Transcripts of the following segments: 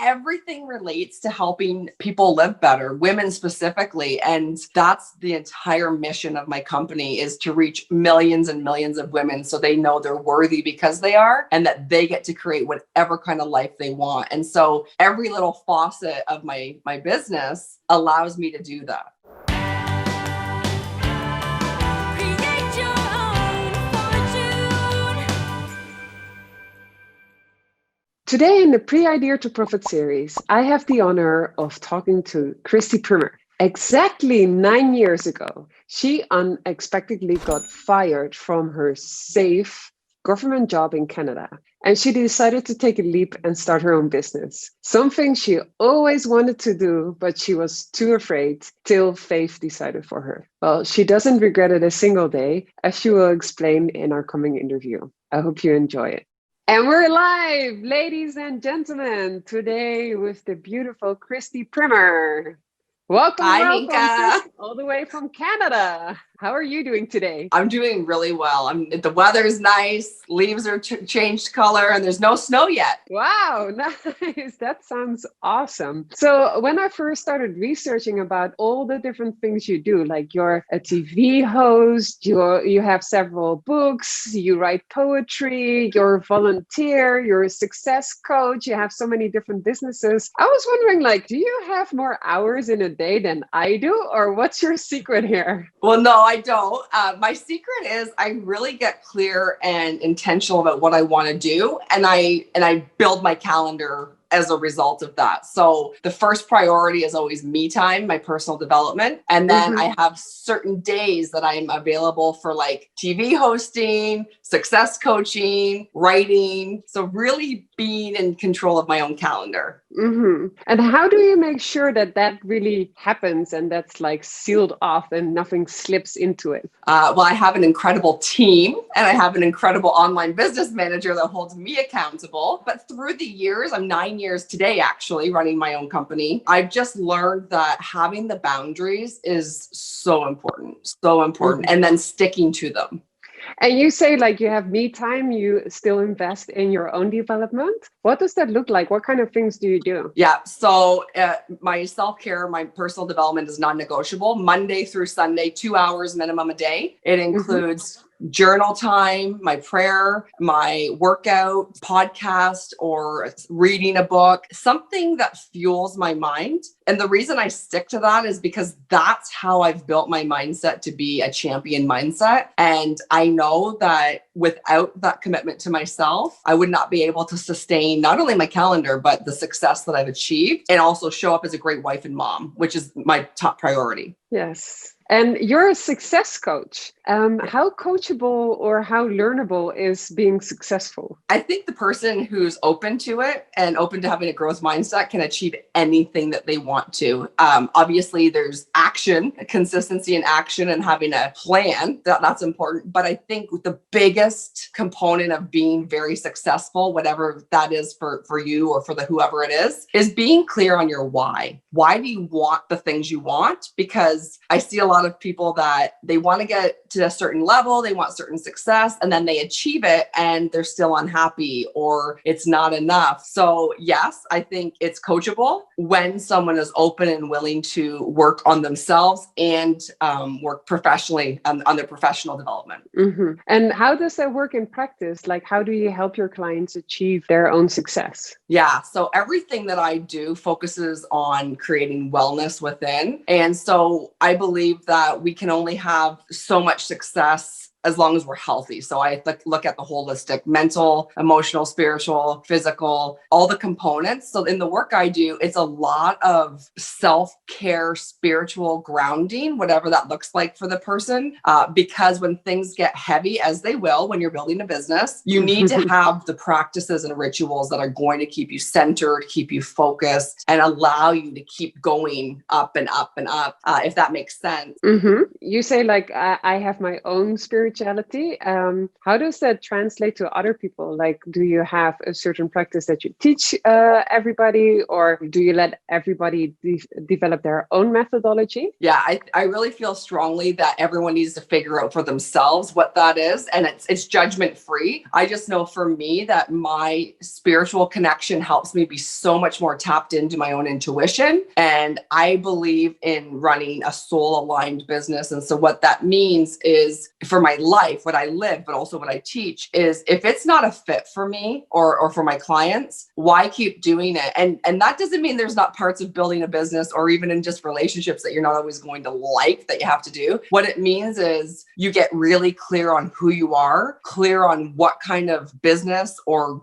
everything relates to helping people live better, women specifically. And that's the entire mission of my company, is to reach millions and millions of women so they know they're worthy because they are, and that they get to create whatever kind of life they want. And so every little faucet of my business allows me to do that. Today in the Pre-Idea to Profit series, I have the honor of talking to Christy Primmer. Exactly 9 years ago, she unexpectedly got fired from her safe government job in Canada, and she decided to take a leap and start her own business. Something she always wanted to do, but she was too afraid till faith decided for her. Well, she doesn't regret it a single day, as she will explain in our coming interview. I hope you enjoy it. And we're live, ladies and gentlemen, today with the beautiful Christy Primmer. Welcome, Hi, welcome, Nienke. Christy, all the way from Canada. How are you doing today? I'm doing really well. The weather's nice, leaves are changed color, and there's no snow yet. Wow, nice. That sounds awesome. So when I first started researching about all the different things you do, like you're a TV host, you have several books, you write poetry, you're a volunteer, you're a success coach, you have so many different businesses. I was wondering, like, do you have more hours in a day than I do, or what's your secret here? Well, no, I don't. My secret is I really get clear and intentional about what I want to do, and I build my calendar as a result of that. So the first priority is always me time, my personal development. And then I have certain days that I'm available for like TV hosting, success coaching, writing. So really being in control of my own calendar. And how do you make sure that that really happens and that's like sealed off and nothing slips into it? Well, I have an incredible team and I have an incredible online business manager that holds me accountable. But through the years, I'm 9 years today, actually running my own company. I've just learned that having the boundaries is so important, and then sticking to them. And you say like you have me time, you still invest in your own development. What does that look like? What kind of things do you do? Yeah. So my self-care, my personal development is non-negotiable. Monday through Sunday, 2 hours minimum a day. It includes journal time, my prayer, my workout, podcast, or reading a book, something that fuels my mind. And the reason I stick to that is because that's how I've built my mindset to be a champion mindset. And I know that without that commitment to myself, I would not be able to sustain not only my calendar, but the success that I've achieved, and also show up as a great wife and mom, which is my top priority. Yes. And you're a success coach. How coachable or how learnable is being successful? I think the person who's open to it and open to having a growth mindset can achieve anything that they want to. Obviously, there's action, consistency in action, and having a plan. That's important. But I think the biggest component of being very successful, whatever that is for you or for whoever it is being clear on your why. Why do you want the things you want? Because I see a lot of people that they want to get to a certain level, they want certain success, and then they achieve it and they're still unhappy or it's not enough. So yes, I think it's coachable when someone is open and willing to work on themselves and work professionally on their professional development. And how does that work in practice? Like, how do you help your clients achieve their own success? Yeah. So everything that I do focuses on creating wellness within. And so I believe that we can only have so much success as long as we're healthy. So I look at the holistic, mental, emotional, spiritual, physical, all the components. So in the work I do, it's a lot of self-care, spiritual grounding, whatever that looks like for the person. Because when things get heavy, as they will when you're building a business, you need to have the practices and rituals that are going to keep you centered, keep you focused, and allow you to keep going up and up and up, if that makes sense. You say like, I have my own spiritual spirituality. How does that translate to other people? Like, do you have a certain practice that you teach everybody, or do you let everybody develop their own methodology? Yeah, I really feel strongly that everyone needs to figure out for themselves what that is. And it's judgment free. I just know for me that my spiritual connection helps me be so much more tapped into my own intuition. And I believe in running a soul aligned business. And so what that means is for my life, what I live, but also what I teach is if it's not a fit for me or for my clients, why keep doing it? And that doesn't mean there's not parts of building a business or even in just relationships that you're not always going to like that you have to do. What it means is you get really clear on who you are, clear on what kind of business or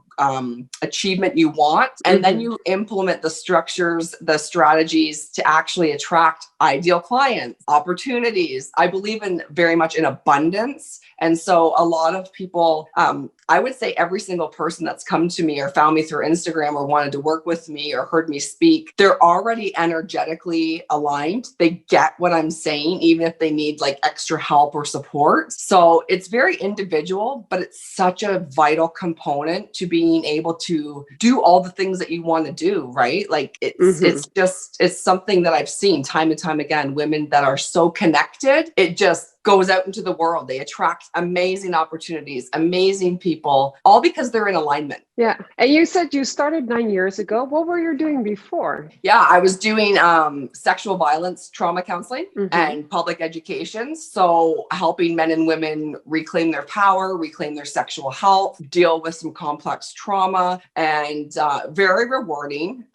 achievement you want. And then you implement the structures, the strategies to actually attract ideal clients, opportunities. I believe in very much in abundance. And so a lot of people, I would say every single person that's come to me or found me through Instagram or wanted to work with me or heard me speak, they're already energetically aligned. They get what I'm saying, even if they need like extra help or support. So it's very individual, but it's such a vital component to being able to do all the things that you want to do, right? Like it's something that I've seen time and time again, women that are so connected, it just goes out into the world. They attract amazing opportunities, amazing people, all because they're in alignment. Yeah. And you said you started 9 years ago. What were you doing before? Yeah, I was doing sexual violence trauma counseling and public education. So helping men and women reclaim their power, reclaim their sexual health, deal with some complex trauma, and very rewarding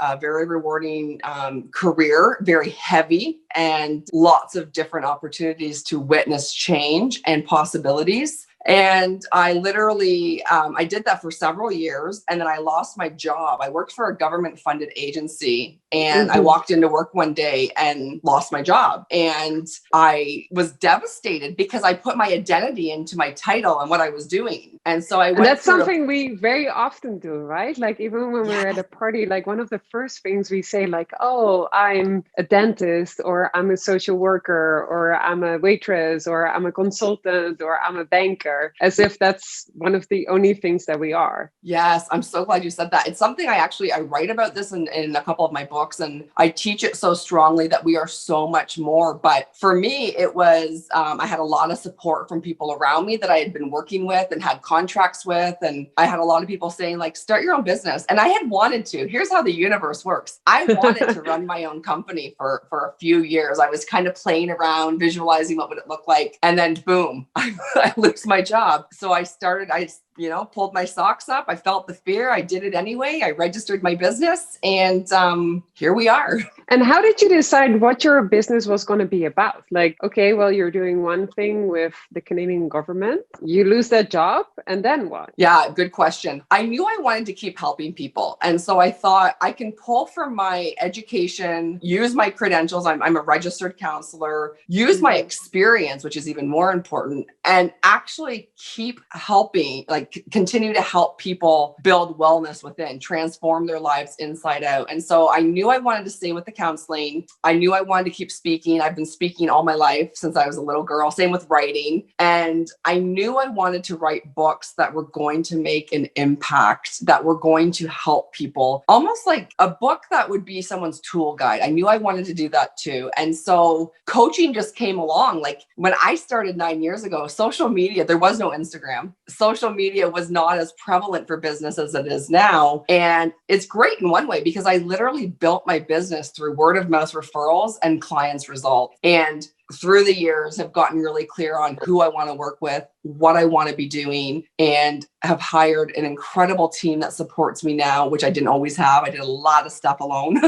career, very heavy, and lots of different opportunities to witness change and possibilities. And I literally, I did that for several years, and then I lost my job. I worked for a government funded agency, and I walked into work one day and lost my job. And I was devastated because I put my identity into my title and what I was doing. And so I went that's something we very often do, right? Like even when we're at a party, like one of the first things we say, like, oh, I'm a dentist, or I'm a social worker, or I'm a waitress, or I'm a consultant, or I'm a banker, as if that's one of the only things that we are. Yes, I'm so glad you said that. It's something I write about this in a couple of my books, and I teach it so strongly that we are so much more. But for me, it was, I had a lot of support from people around me that I had been working with and had contracts with. And I had a lot of people saying like, start your own business. And I had wanted to. Here's how the universe works. I wanted to run my own company for a few years. I was kind of playing around, visualizing what would it look like. And then boom, I lose my job. So I pulled my socks up. I felt the fear. I did it anyway. I registered my business, and here we are. And how did you decide what your business was going to be about? Like, okay, well, you're doing one thing with the Canadian government. You lose that job, and then what? Yeah, good question. I knew I wanted to keep helping people. And so I thought I can pull from my education, use my credentials. I'm a registered counselor, use my experience, which is even more important, and actually keep helping, like continue to help people build wellness within, transform their lives inside out. And so I knew I wanted to stay with the counseling. I knew I wanted to keep speaking. I've been speaking all my life since I was a little girl, same with writing. And I knew I wanted to write books that were going to make an impact, that were going to help people, almost like a book that would be someone's tool guide. I knew I wanted to do that too. And so coaching just came along. Like when I started 9 years ago, social media, there was no Instagram. Social media was not as prevalent for business as it is now. And it's great in one way because I literally built my business through word of mouth referrals and clients' results. And through the years have gotten really clear on who I want to work with, what I want to be doing, and have hired an incredible team that supports me now, which I didn't always have. I did a lot of stuff alone.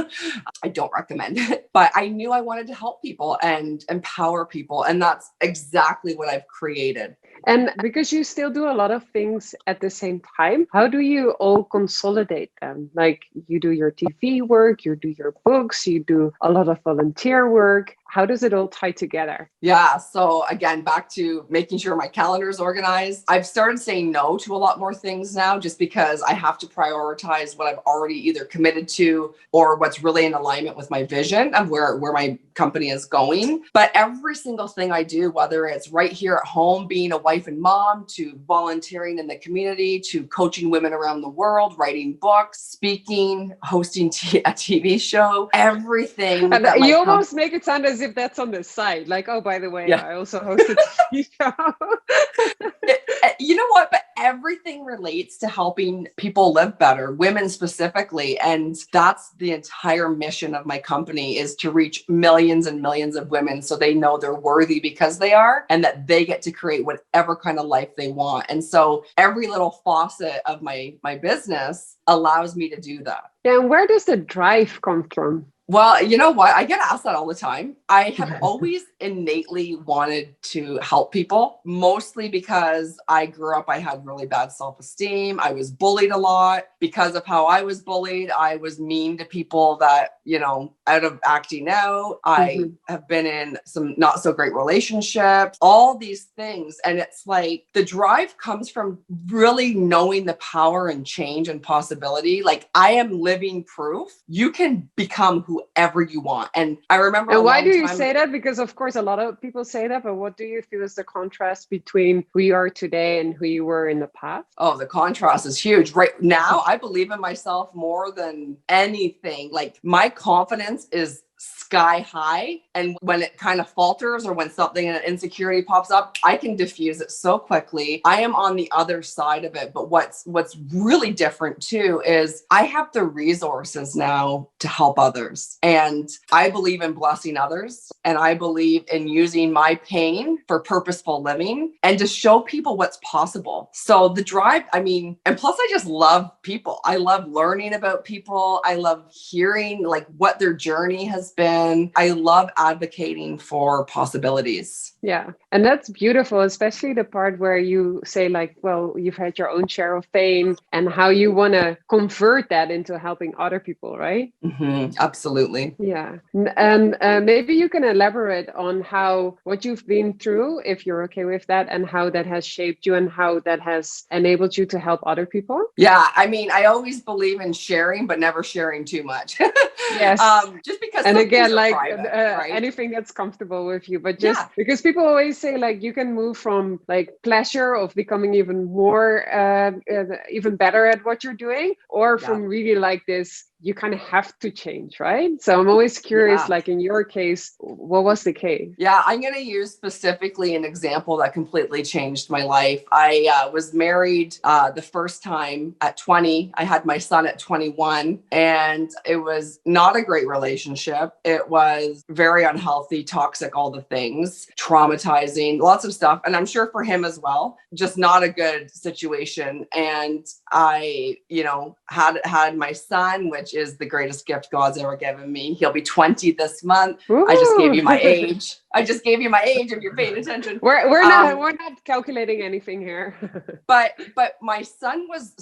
I don't recommend it, but I knew I wanted to help people and empower people. And that's exactly what I've created. And because you still do a lot of things at the same time, how do you all consolidate them? Like you do your TV work, you do your books, you do a lot of volunteer work. how does it all tie together? Yeah. So again, back to making sure my calendar is organized. I've started saying no to a lot more things now, just because I have to prioritize what I've already either committed to or what's really in alignment with my vision of where my company is going. But every single thing I do, whether it's right here at home, being a wife and mom, to volunteering in the community, to coaching women around the world, writing books, speaking, hosting a TV show, everything. And That you almost make it sound as if that's on the side. Like, oh, by the way, Yeah. I also host a TV show. You know what? But everything relates to helping people live better, women specifically. And that's the entire mission of my company, is to reach millions and millions of women so they know they're worthy because they are, and that they get to create whatever kind of life they want. And so every little faucet of my business allows me to do that. Yeah, and where does the drive come from? Well, you know what? I get asked that all the time. I have always innately wanted to help people, mostly because I grew up, I had really bad self-esteem. I was bullied a lot. Because of how I was bullied, I was mean to people that, out of acting out. I have been in some not so great relationships, all these things. And it's like the drive comes from really knowing the power and change and possibility. Like, I am living proof you can become whoever you want. And I remember. And why do you say that? Because of course, a lot of people say that, but what do you feel is the contrast between who you are today and who you were in the past? Oh, the contrast is huge. Right now, I believe in myself more than anything. Like, my confidence is sky high. And when it kind of falters, or when something, an insecurity pops up, I can diffuse it so quickly. I am on the other side of it. But what's really different too is I have the resources now to help others. And I believe in blessing others. And I believe in using my pain for purposeful living and to show people what's possible. So the drive, and plus I just love people. I love learning about people. I love hearing like what their journey has been. I love advocating for possibilities. Yeah. And that's beautiful, especially the part where you say like, well, you've had your own share of pain and how you want to convert that into helping other people, right? Mm-hmm. Absolutely. Yeah. And maybe you can elaborate on what you've been through, if you're okay with that, and how that has shaped you and how that has enabled you to help other people. Yeah. I always believe in sharing, but never sharing too much. Yes. Just because. And again, like private, right? anything that's comfortable with you, but just because people always say like you can move from like pleasure of becoming even more, even better at what you're doing, or from really like this, you kind of have to change, right? So I'm always curious, like in your case, what was the case? Yeah, I'm going to use specifically an example that completely changed my life. I was married the first time at 20. I had my son at 21, and it was not a great relationship. It was very unhealthy, toxic, all the things, traumatizing, lots of stuff. And I'm sure for him as well, just not a good situation. And I, had my son, which is the greatest gift God's ever given me. He'll be 20 this month. Ooh. I just gave you my age. If you're paying attention. We're not calculating anything here. but my son was,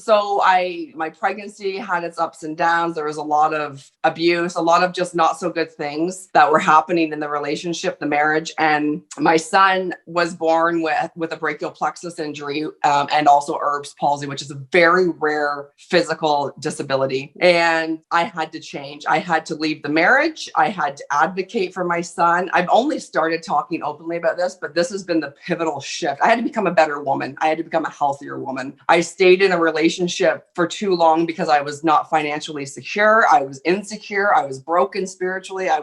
my pregnancy had its ups and downs. There was a lot of abuse, a lot of just not so good things that were happening in the relationship, the marriage. And my son was born with a brachial plexus injury, and also Erb's palsy, which is a very rare physical disability. And I had to change. I had to leave the marriage. I had to advocate for my son. I've only started talking openly about this, but this has been the pivotal shift. I had to become a better woman. I had to become a healthier woman. I stayed in a relationship for too long because I was not financially secure. I was insecure. I was broken spiritually. I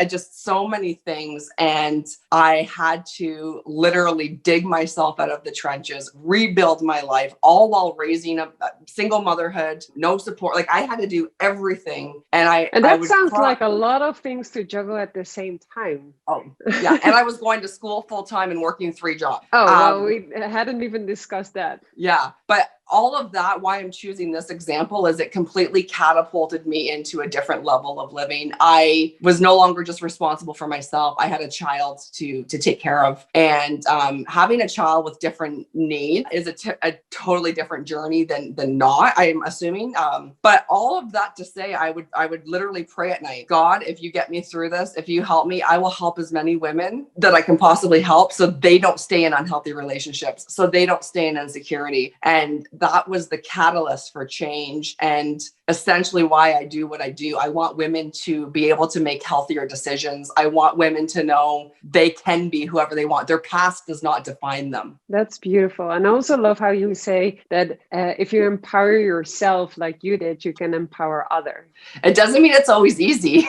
just so many things. And I had to literally dig myself out of the trenches, rebuild my life, all while raising a single motherhood, no support. Like, I had to do everything. And that sounds like a lot of things to juggle at the same time. Oh, yeah. And I was going to school full time and working 3 jobs. Oh, well, we hadn't even discussed that. Yeah. But all of that, why I'm choosing this example is it completely catapulted me into a different level of living. I was no longer just responsible for myself. I had a child to take care of. And having a child with different needs is a totally different journey than not, I'm assuming. But all of that to say, I would literally pray at night, God, if you get me through this, if you help me, I will help as many women that I can possibly help so they don't stay in unhealthy relationships, so they don't stay in insecurity. And that was the catalyst for change and essentially why I do what I do. I want women to be able to make healthier decisions. I want women to know they can be whoever they want. Their past does not define them. That's beautiful. And I also love how you say that if you empower yourself like you did, you can empower others. It doesn't mean it's always easy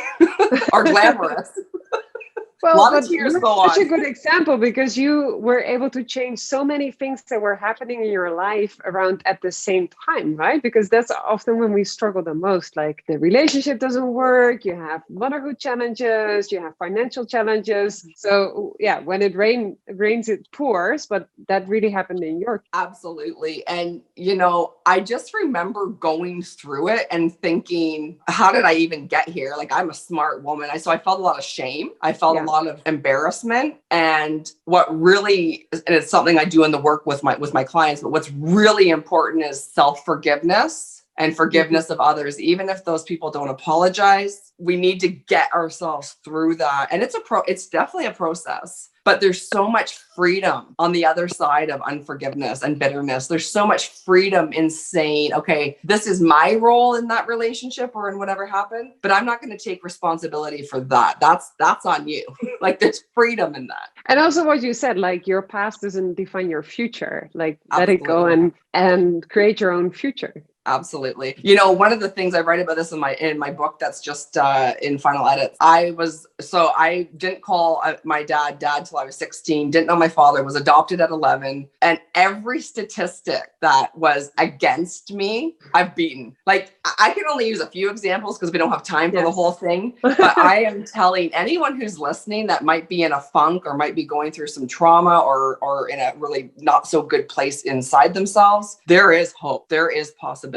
or glamorous. Well, but you're such a good example because you were able to change so many things that were happening in your life around at the same time, right? Because that's often when we struggle the most. Like the relationship doesn't work, you have motherhood challenges, you have financial challenges. So yeah, when it rains, it pours, but that really happened in your case. Absolutely. And, I just remember going through it and thinking, how did I even get here? Like, I'm a smart woman. So I felt a lot of shame. I felt a lot of embarrassment. And what really, and it's something I do in the work with my clients, but what's really important is self-forgiveness and forgiveness of others. Even if those people don't apologize, we need to get ourselves through that. And it's definitely a process. But there's so much freedom on the other side of unforgiveness and bitterness. There's so much freedom in saying, okay, this is my role in that relationship or in whatever happened, but I'm not going to take responsibility for that. That's on you. Like there's freedom in that. And also what you said, like your past doesn't define your future. Like Absolutely. Let it go and create your own future. Absolutely. One of the things I write about this in my book that's just in final edits. I didn't call my dad till I was 16, didn't know my father, was adopted at 11. And every statistic that was against me, I've beaten. Like I can only use a few examples because we don't have time for the whole thing. But I am telling anyone who's listening that might be in a funk or might be going through some trauma or in a really not so good place inside themselves, there is hope. There is possibility.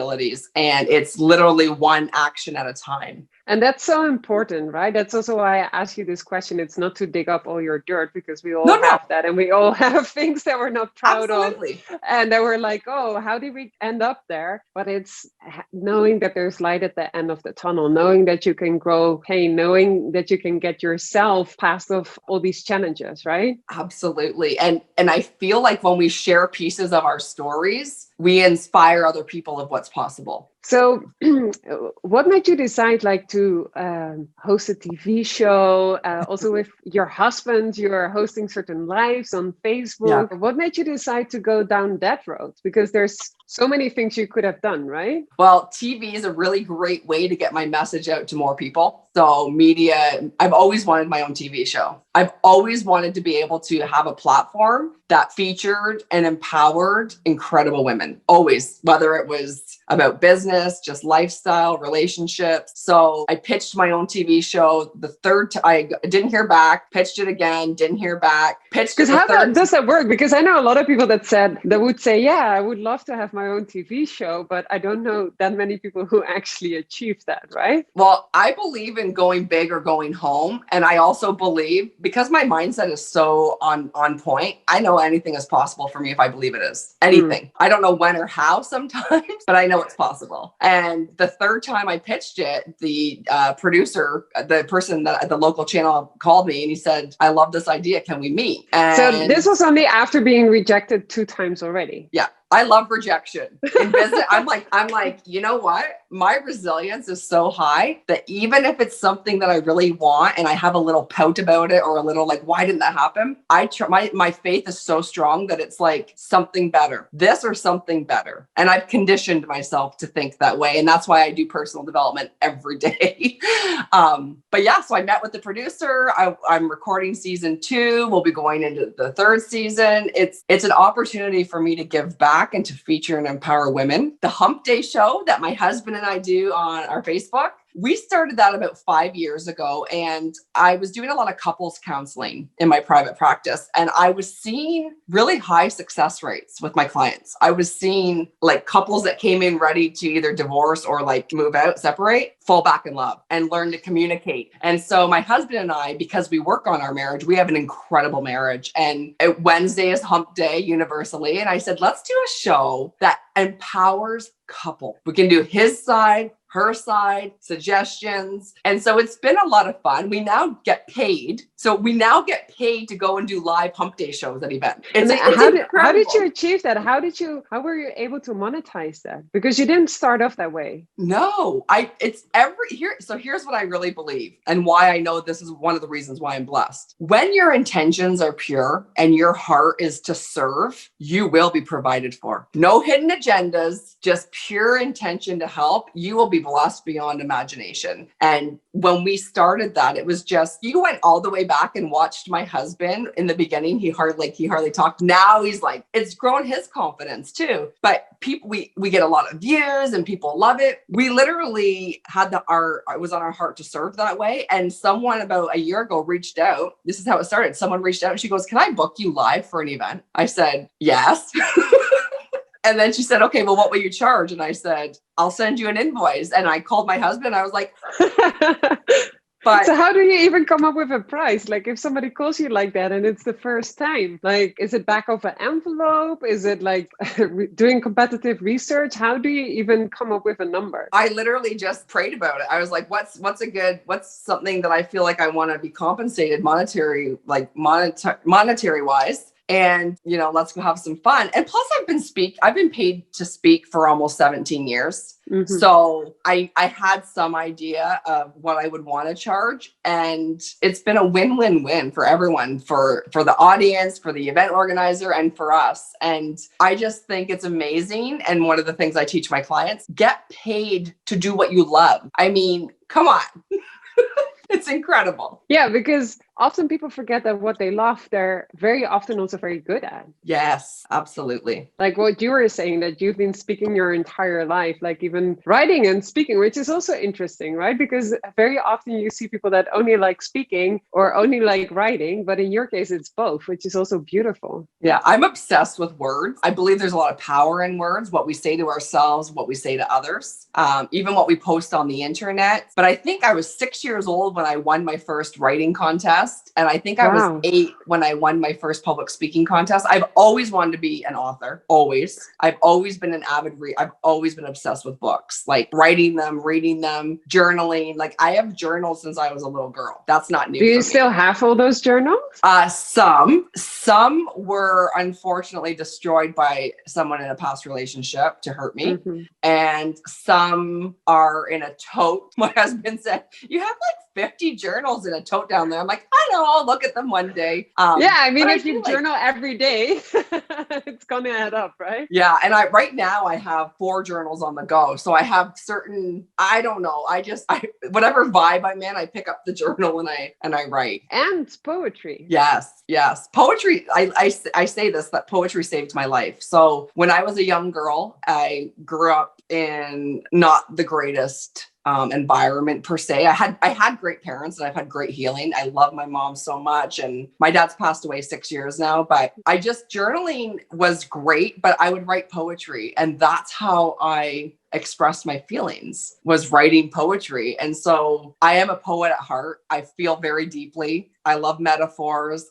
And it's literally one action at a time. And that's so important, right? That's also why I ask you this question. It's not to dig up all your dirt because we all have that and we all have things that we're not proud of. And that we're like, oh, how did we end up there? But it's knowing that there's light at the end of the tunnel, knowing that you can grow pain, knowing that you can get yourself past of all these challenges, right? Absolutely. And I feel like when we share pieces of our stories, we inspire other people of what's possible. So what made you decide to host a TV show? Also with your husband, you're hosting certain lives on Facebook. Yeah. What made you decide to go down that road? Because there's so many things you could have done, right? Well, TV is a really great way to get my message out to more people. So media, I've always wanted my own TV show. I've always wanted to be able to have a platform that featured and empowered incredible women. Always, whether it was about business, just lifestyle, relationships. So I pitched my own TV show. The third time, I didn't hear back, pitched it again, didn't hear back, pitched it. Because how does that work? Because I know a lot of people that would say, yeah, I would love to have my own TV show, but I don't know that many people who actually achieve that, right? Well, I believe in going big or going home. And I also believe, because my mindset is so on point, I know anything is possible for me if I believe it is. Anything. I don't know when or how sometimes, but I know it's possible. And the third time I pitched it, the producer, the person that the local channel called me and he said, I love this idea. Can we meet? And so this was only after being rejected 2 times already. Yeah. I love rejection in business. I'm like, you know what? My resilience is so high that even if it's something that I really want and I have a little pout about it or a little like, why didn't that happen? My faith is so strong that it's like something better, this or something better. And I've conditioned myself to think that way. And that's why I do personal development every day. But yeah, so I met with the producer. I'm recording season 2. We'll be going into the 3rd season. It's an opportunity for me to give back and to feature and empower women. The Hump Day show that my husband and I do on our Facebook, We started that about 5 years ago, and I was doing a lot of couples counseling in my private practice, and I was seeing really high success rates with my clients. I was seeing like couples that came in ready to either divorce or like move out, separate, fall back in love and learn to communicate. And so my husband and I, because we work on our marriage, we have an incredible marriage. And Wednesday is hump day universally. And I said, let's do a show that empowers couple. We can do his side, her side, suggestions. And so it's been a lot of fun. We now get paid. So we now get paid to go and do live hump day shows at events. How did you achieve that? How were you able to monetize that? Because you didn't start off that way. No, here's what I really believe and why I know this is one of the reasons why I'm blessed. When your intentions are pure and your heart is to serve, you will be provided for. No hidden agendas, just pure intention to help. You will be blessed beyond imagination. And when we started that, it was just, you went all the way back and watched my husband in the beginning. He hardly talked. Now he's like, it's grown his confidence too. But people, we get a lot of views and people love it. We literally had it was on our heart to serve that way. And someone about a year ago reached out. This is how it started. Someone reached out and she goes, can I book you live for an event? I said, yes. And then she said, okay, well, what will you charge? And I said, I'll send you an invoice. And I called my husband. I was like, but so how do you even come up with a price? Like if somebody calls you like that and it's the first time, like, is it back of an envelope? Is it like doing competitive research? How do you even come up with a number? I literally just prayed about it. I was like, what's something that I feel like I want to be compensated monetary wise? And, let's go have some fun. And plus I've been paid to speak for almost 17 years. Mm-hmm. So I had some idea of what I would want to charge. And it's been a win-win-win for everyone, for the audience, for the event organizer, and for us. And I just think it's amazing. And one of the things I teach my clients, get paid to do what you love. I mean, come on. It's incredible. Yeah, because often people forget that what they love, they're very often also very good at. Yes, absolutely. Like what you were saying, that you've been speaking your entire life, like even writing and speaking, which is also interesting, right? Because very often you see people that only like speaking or only like writing, but in your case, it's both, which is also beautiful. Yeah, I'm obsessed with words. I believe there's a lot of power in words, what we say to ourselves, what we say to others, even what we post on the internet. But I think I was 6 years old when I won my first writing contest. And I think I was 8 when I won my first public speaking contest. I've always wanted to be an author, always. I've always been an avid reader. I've always been obsessed with books, like writing them, reading them, journaling. Like I have journals since I was a little girl. That's not new. Do you still have all those journals? Some were unfortunately destroyed by someone in a past relationship to hurt me. Mm-hmm. And some are in a tote. My husband said, you have like 50 journals in a tote down there. I'm like, I know, I'll look at them one day. If you journal every day, it's gonna add up, right? Yeah. And right now I have 4 journals on the go. So I have certain, I don't know. Whatever vibe I'm in, I pick up the journal and I write. And poetry. Yes. Poetry. I say this, that poetry saved my life. So when I was a young girl, I grew up in not the greatest environment per se. I had great parents and I've had great healing. I love my mom so much, and my dad's passed away 6 years now, but journaling was great, but I would write poetry, and that's how I expressed my feelings, was writing poetry. And so I am a poet at heart. I feel very deeply. I love metaphors.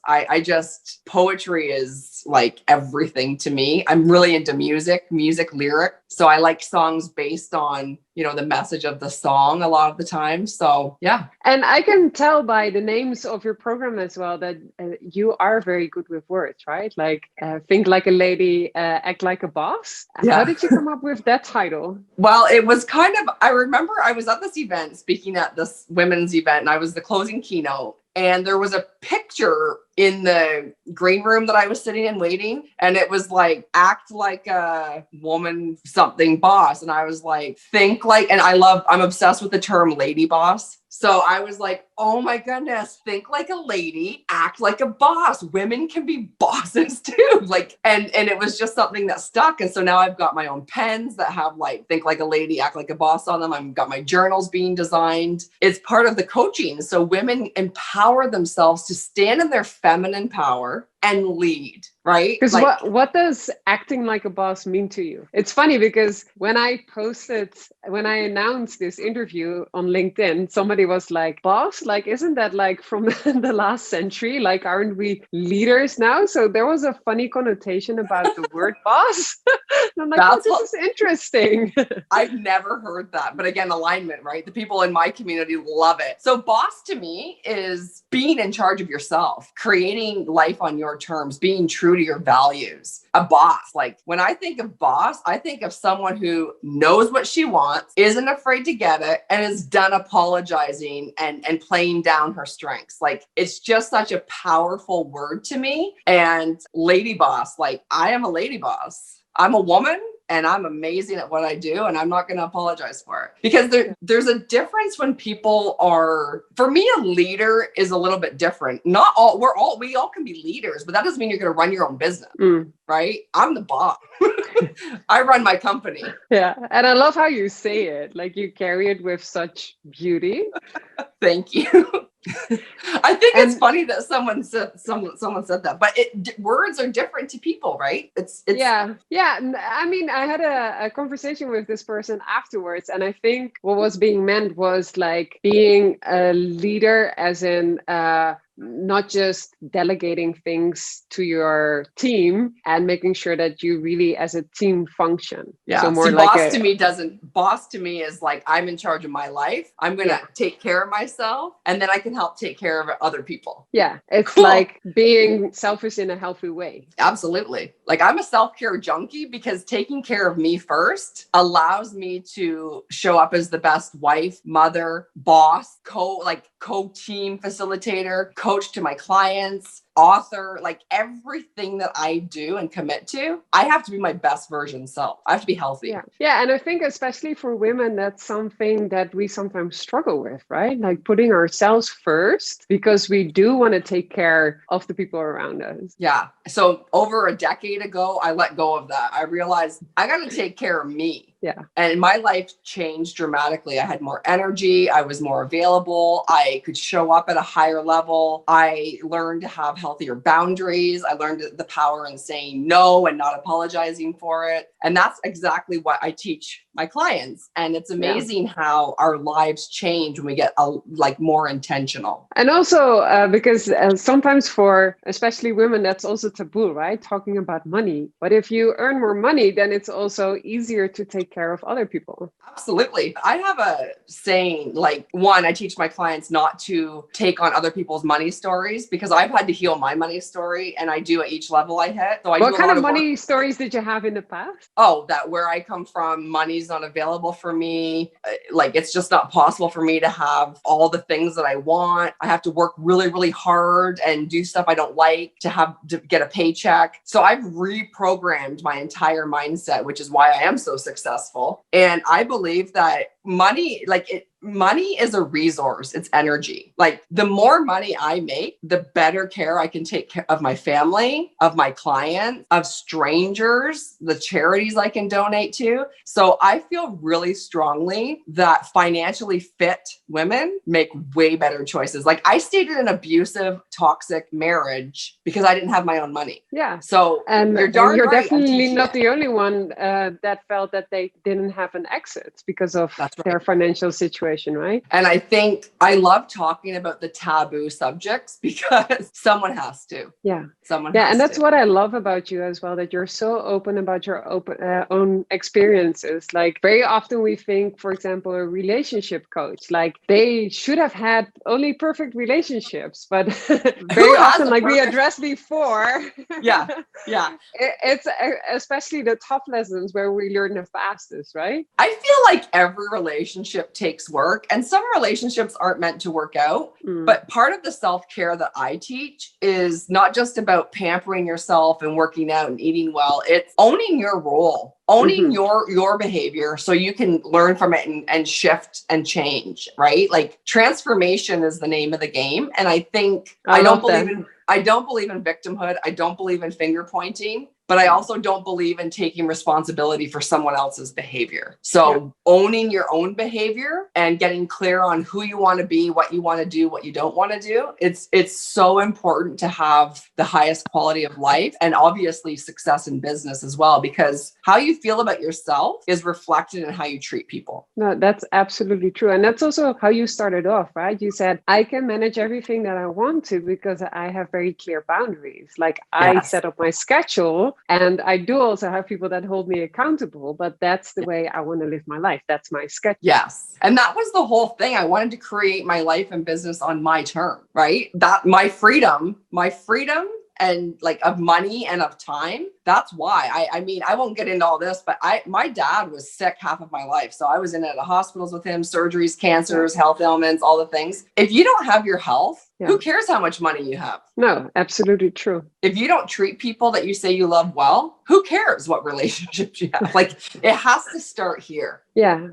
Poetry is like everything to me. I'm really into music lyric. So I like songs based on, the message of the song a lot of the time. So yeah. And I can tell by the names of your program as well that you are very good with words, right? Like think like a lady, act like a boss. Yeah. How did you come up with that title? Well, it was I remember I was at this event, speaking at this women's event, and I was the closing keynote. And there was a picture in the green room that I was sitting in waiting. And it was like, act like a woman, something boss. And I was like, think like, and I'm obsessed with the term lady boss. So I was like, oh my goodness, think like a lady, act like a boss. Women can be bosses too. Like, and it was just something that stuck. And so now I've got my own pens that have like, think like a lady, act like a boss on them. I've got my journals being designed. It's part of the coaching. So women empower themselves to stand in their feminine power and lead, right? Because like, what does acting like a boss mean to you? It's funny because when I announced this interview on LinkedIn, somebody was like, boss, like, isn't that like from the last century? Like, aren't we leaders now? So there was a funny connotation about the word boss. And I'm like, oh, this is interesting. I've never heard that. But again, alignment, right? The people in my community love it. So boss to me is being in charge of yourself, creating life on your terms, being true to your values. A boss, like when I think of boss, I think of someone who knows what she wants, isn't afraid to get it, and is done apologizing and playing down her strengths. Like it's just such a powerful word to me. And lady boss, like I am a lady boss. I'm a woman and I'm amazing at what I do. And I'm not going to apologize for it because there's a difference when people are, for me, a leader is a little bit different. We all can be leaders, but that doesn't mean you're going to run your own business, right? I'm the boss. I run my company. Yeah. And I love how you say it. Like you carry it with such beauty. Thank you. I think it's funny that someone said that, but words are different to people, right? It's yeah. I mean, I had a conversation with this person afterwards, and I think what was being meant was like being a leader, as in not just delegating things to your team and making sure that you really as a team function. Yeah. So more See, like boss to me is like, I'm in charge of my life. I'm going to take care of myself and then I can help take care of other people. Yeah. It's cool. Like being selfish in a healthy way. Absolutely. Like I'm a self-care junkie because taking care of me first allows me to show up as the best wife, mother, boss, co-team facilitator, coach to my clients, author, like everything that I do and commit to, I have to be my best version self. I have to be healthy. Yeah. And I think especially for women, that's something that we sometimes struggle with, right? Like putting ourselves first because we do want to take care of the people around us. Yeah. So over a decade ago, I let go of that. I realized I got to take care of me. Yeah. And my life changed dramatically. I had more energy. I was more available. I could show up at a higher level. I learned to have healthier boundaries. I learned the power in saying no and not apologizing for it. And that's exactly what I teach my clients. And it's amazing how our lives change when we get more intentional. And also because sometimes for especially women, that's also taboo, right? Talking about money. But if you earn more money, then it's also easier to take care of other people. Absolutely. I have a saying, like, one, I teach my clients not to take on other people's money stories because I've had to heal my money story and I do at each level I hit. So what kind of money stories did you have in the past? Oh, that where I come from, money's not available for me. Like, it's just not possible for me to have all the things that I want. I have to work really, really hard and do stuff I don't like to get a paycheck. So I've reprogrammed my entire mindset, which is why I am so successful. And I believe that money is a resource. It's energy. Like the more money I make, the better care I can take care of my family, of my clients, of strangers, the charities I can donate to. So I feel really strongly that financially fit women make way better choices. Like I stayed in an abusive, toxic marriage because I didn't have my own money. Yeah. So you're definitely not the only one that felt that they didn't have an exit because of their financial situation, right? And I think I love talking about the taboo subjects because someone has to. Yeah. And that's what I love about you as well, that you're so open about your own experiences. Like very often we think, for example, a relationship coach, like they should have had only perfect relationships, but very often, like we addressed before. Yeah. It's especially the tough lessons where we learn the fastest, right? I feel like every relationship takes work. work. And some relationships aren't meant to work out. But part of the self-care that I teach is not just about pampering yourself and working out and eating well. It's owning your role, owning your behavior so you can learn from it and shift and change, right? Like transformation is the name of the game. And I think I don't believe in victimhood. I don't believe in finger pointing. But I also don't believe in taking responsibility for someone else's behavior. So owning your own behavior and getting clear on who you want to be, what you want to do, what you don't want to do. It's so important to have the highest quality of life and obviously success in business as well, because how you feel about yourself is reflected in how you treat people. No, that's absolutely true. And that's also how you started off, right? You said, I can manage everything that I want to because I have very clear boundaries. Like I set up my schedule. And I do also have people that hold me accountable, but that's the way I want to live my life. That's my schedule. Yes. And that was the whole thing. I wanted to create my life and business on my terms, right? That my freedom and like of money and of time. That's why I mean, I won't get into all this, but my dad was sick half of my life. So I was in the hospitals with him, surgeries, cancers, health ailments, all the things. If you don't have your health, who cares how much money you have? No, absolutely true. If you don't treat people that you say you love well, who cares what relationships you have? Like it has to start here. Yeah,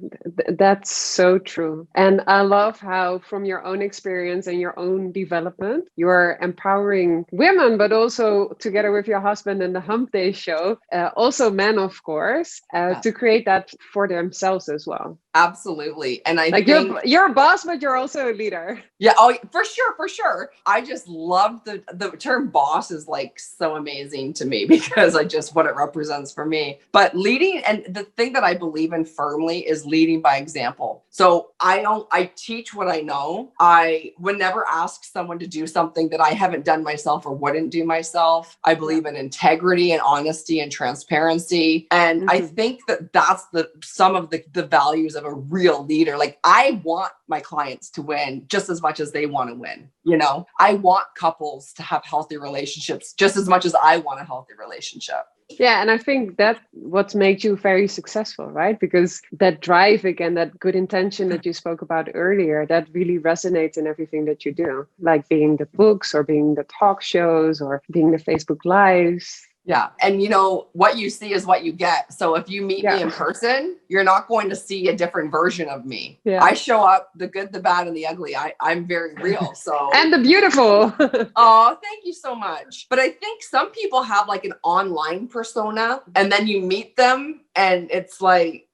that's so true. And I love how from your own experience and your own development, you're empowering women, but also together with your husband and the Hump Day show, also men, of course, to create that for themselves as well. Absolutely. And I think you're a boss, but you're also a leader. Yeah. Oh, for sure. I just love the term boss is like so amazing to me because I just what it represents for me. But leading, and the thing that I believe in firmly is leading by example. So I teach what I know. I would never ask someone to do something that I haven't done myself or wouldn't do myself. I believe in integrity and honesty and transparency. And I think that's some of the values of a real leader. Like I want my clients to win just as much as they want to win. You know, I want couples to have healthy relationships just as much as I want a healthy relationship. Yeah. And I think that's what made you very successful, right? Because that drive, again, that good intention that you spoke about earlier, that really resonates in everything that you do, like being the books or being the talk shows or being the Facebook Lives. Yeah. And you know, what you see is what you get. So if you meet me in person, you're not going to see a different version of me. Yeah. I show up the good, the bad, and the ugly. I'm very real. So and the beautiful. Oh, thank you so much. But I think some people have like an online persona and then you meet them and it's like,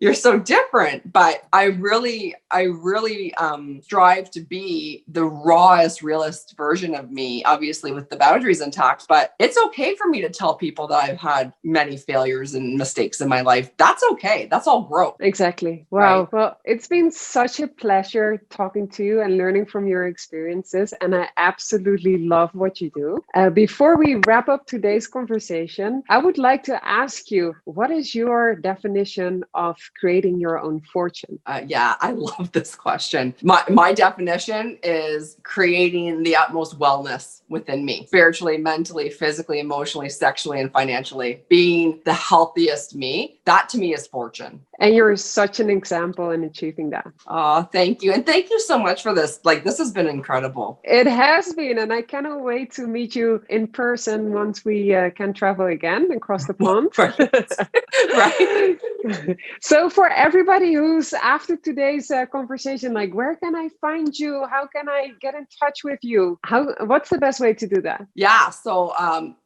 you're so different. But I really strive to be the rawest, realest version of me, obviously with the boundaries intact. But it's okay for me to tell people that I've had many failures and mistakes in my life. That's okay. That's all growth. Exactly. Wow. Right? Well, it's been such a pleasure talking to you and learning from your experiences. And I absolutely love what you do. Before we wrap up today's conversation, I would like to ask you, what is your definition of creating your own fortune? Yeah, I love this question. My definition is creating the utmost wellness within me, spiritually, mentally, physically, emotionally, sexually, and financially, being the healthiest me. That to me is fortune. And you're such an example in achieving that. Oh, thank you. And thank you so much for this. Like, this has been incredible. It has been. And I cannot wait to meet you in person once we can travel again and cross the pond. Right. So for everybody who's after today's conversation, like, where can I find you? How can I get in touch with you? What's the best way to do that? Yeah. So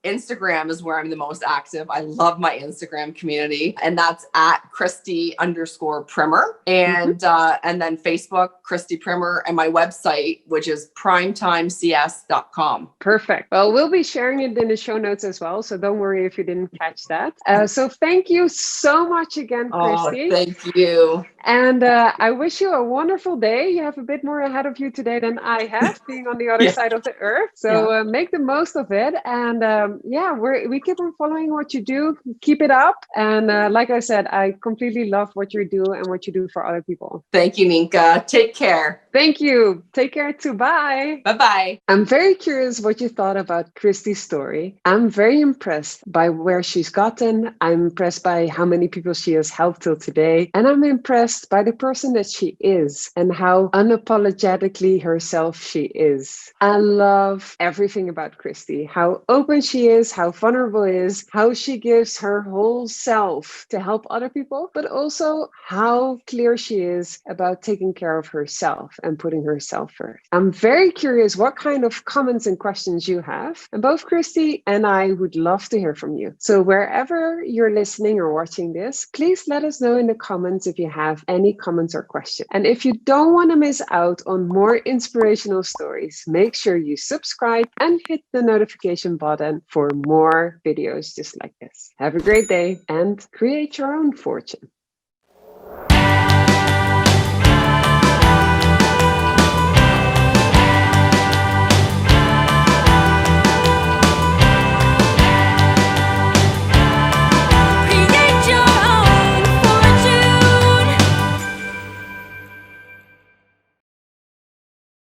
Instagram is where I'm the most active. I love my Instagram community, and that's at Christy_Primmer. And then Facebook, Christy Primmer, and my website, which is primetimecs.com. Perfect. Well, we'll be sharing it in the show notes as well. So don't worry if you didn't catch that. So thank you so much again, Christy. Oh, thank you. And I wish you a wonderful day. You have a bit more ahead of you today than I have, being on the other side of the earth. So make the most of it. And we keep on following what you do. Keep it up. And like I said, I completely love what you do and what you do for other people. Thank you, Nienke. Take care. Thank you. Take care too. Bye. Bye-bye. I'm very curious what you thought about Christy's story. I'm very impressed by where she's gotten. I'm impressed by how many people she has helped till today. And I'm impressed by the person that she is and how unapologetically herself she is. I love everything about Christy, how open she is, how vulnerable is, how she gives her whole self to help other people, but also how clear she is about taking care of herself and putting herself first. I'm very curious what kind of comments and questions you have. And both Christy and I would love to hear from you. So wherever you're listening or watching this, please let us know in the comments if you have any comments or questions. And if you don't want to miss out on more inspirational stories, make sure you subscribe and hit the notification button for more videos just like this. Have a great day and create your own fortune.